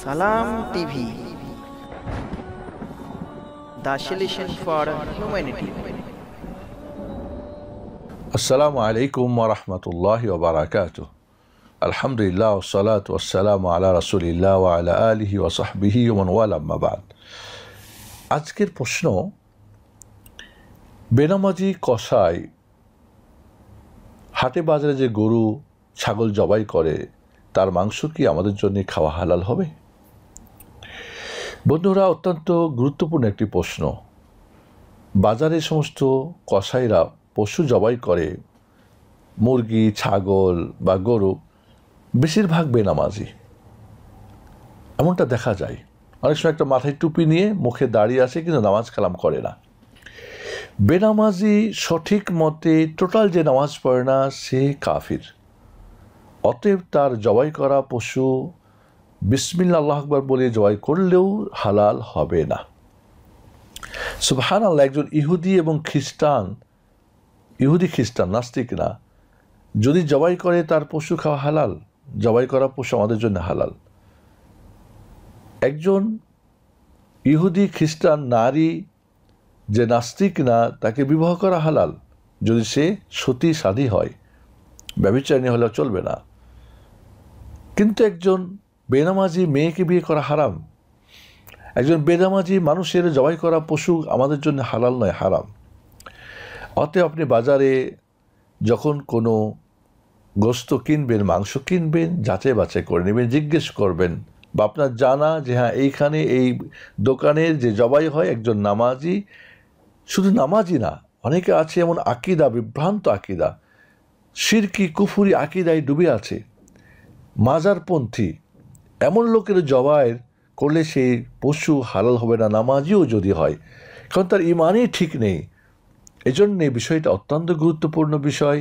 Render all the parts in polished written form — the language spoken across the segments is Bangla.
সালাম TV, the solution for humanity. আসসালামু আলাইকুম ওয়া রাহমাতুল্লাহি ওয়া বারাকাতুহু। আলহামদুলিল্লাহ ওয়াসসালাতু ওয়াসসালামু আলা রাসূলিল্লাহ ওয়া আলা আলিহি ওয়া সাহবিহি ওয়া মান ওয়ালা, আম্মা বাদ। আজকের প্রশ্ন, বেনামাজি কসাই হাটে বাজারে যে গরু ছাগল জবাই করে তার মাংস কি আমাদের জন্য খাওয়া হালাল হবে? বন্ধুরা, অত্যন্ত গুরুত্বপূর্ণ একটি প্রশ্ন। বাজারে সমস্ত কসাইরা পশু জবাই করে, মুরগি, ছাগল বা গরু, বেশিরভাগ বেনামাজি, এমনটা দেখা যায়। অনেক সময় একটা মাথায় টুপি নিয়ে মুখে দাঁড়িয়ে আসে কিন্তু নামাজ কালাম করে না। বেনামাজি সঠিক মতে টোটাল যে নামাজ পড়ে না সে কাফির। অতএব তার জবাই করা পশু বিসমিল্লাহ আল্লাহু আকবার বলে জবাই করলেও হালাল হবে না। সুবহানাল্লাহ। একজন ইহুদি এবং খ্রিস্টান, নাস্তিক না, যদি জবাই করে তার পশু খাওয়া হালাল। জবাই করা পশু আমাদের জন্য হালাল। একজন ইহুদি খ্রিস্টান নারী যে নাস্তিক না, তাকে বিবাহ করা হালাল যদি সে সতী সাধী হয়, ব্যভিচারিণী হলে চলবে না। কিন্তু একজন বেনামাজি মেয়েকে বিয়ে করা হারাম। একজন বেনামাজি মানুষের জবাই করা পশু আমাদের জন্য হালাল নয়, হারাম। অতএব আপনি বাজারে যখন কোনো গোশত কিনবেন, মাংস কিনবেন, যাচাই বাছাই করে নেবেন, জিজ্ঞেস করবেন, বা আপনার জানা যে হ্যাঁ এইখানে এই দোকানের যে জবাই হয় একজন নামাজি, শুধু নামাজি না, অনেকে আছে এমন আকিদা, বিভ্রান্ত আকিদা, শিরকি কুফুরি আকিদায় ডুবে আছে, মাজারপন্থী, এমন লোকের জবাই করলে সেই পশু হালাল হবে না, নামাজিও যদি হয়, কারণ তার ইমানই ঠিক নেই। এজন্যে বিষয়টা অত্যন্ত গুরুত্বপূর্ণ বিষয়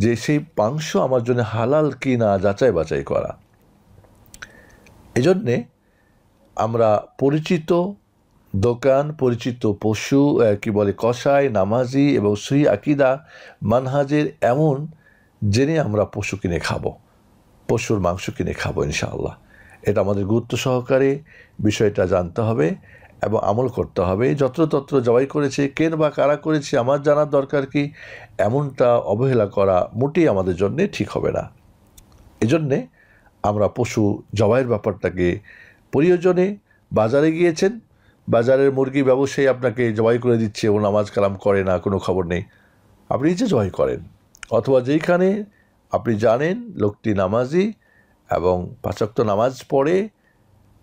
যে সেই মাংস আমার জন্য হালাল কি না যাচাই বাছাই করা। এজন্যে আমরা পরিচিত দোকান, পরিচিত পশু, কসাই, নামাজি এবং সহি আকিদা মানহাজের এমন জেনে আমরা পশু কিনে খাবো, পশুর মাংস কিনে খাবো ইনশাআল্লাহ। এটা আমাদের গুরুত্ব সহকারে বিষয়টা জানতে হবে এবং আমল করতে হবে। যত্রতত্র জবাই করেছে, কেন বা কারা করেছে আমার জানার দরকার কি, এমনটা অবহেলা করা মোটেই আমাদের জন্যে ঠিক হবে না। এজন্যে আমরা পশু জবাইয়ের ব্যাপারটাকে প্রয়োজনে, বাজারে গিয়েছেন, বাজারের মুরগি ব্যবসায়ী আপনাকে জবাই করে দিচ্ছে, ও নামাজ কালাম করে না, কোনো খবর নেই, আপনি নিজে জবাই করেন। অথবা যেইখানে আপনি জানেন লোকটি নামাজি এবং ৫ ওয়াক্ত নামাজ পড়ে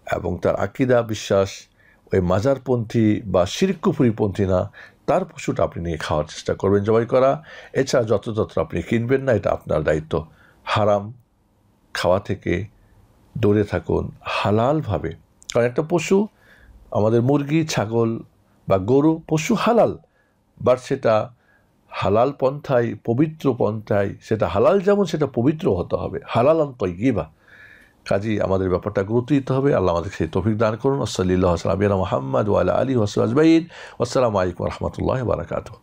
এবং তার আকিদা বিশ্বাস ওই মাজারপন্থী বা শিরক কুফরিপন্থী না, তার পশুটা আপনি নিয়ে খাওয়ার চেষ্টা করবেন জবাই করা। এছাড়া যত্রতত্র আপনি কিনবেন না, এটা আপনার দায়িত্ব। হারাম খাওয়া থেকে দূরে থাকুন হালালভাবে। কারণ একটা পশু, আমাদের মুরগি, ছাগল বা গরু পশু হালাল, বাট সেটা হালাল পন্থায়, পবিত্র পন্থায়, সেটা হালাল যেমন সেটা পবিত্র হতে হবে, হালালান তাইয়্যিবা। কাজেই আমাদের ব্যাপারটা গুরুত্ব দিতে হবে। আল্লাহ আমাদের সেই তৌফিক দান করুন। সাল্লাল্লাহু আলা মুহাম্মদ ওয়া আলা আলিহি ওয়া সাহবিহি আজমাইন। আসসালামু আলাইকুম ওয়া রাহমাতুল্লাহি ওয়া বারাকাতুহু।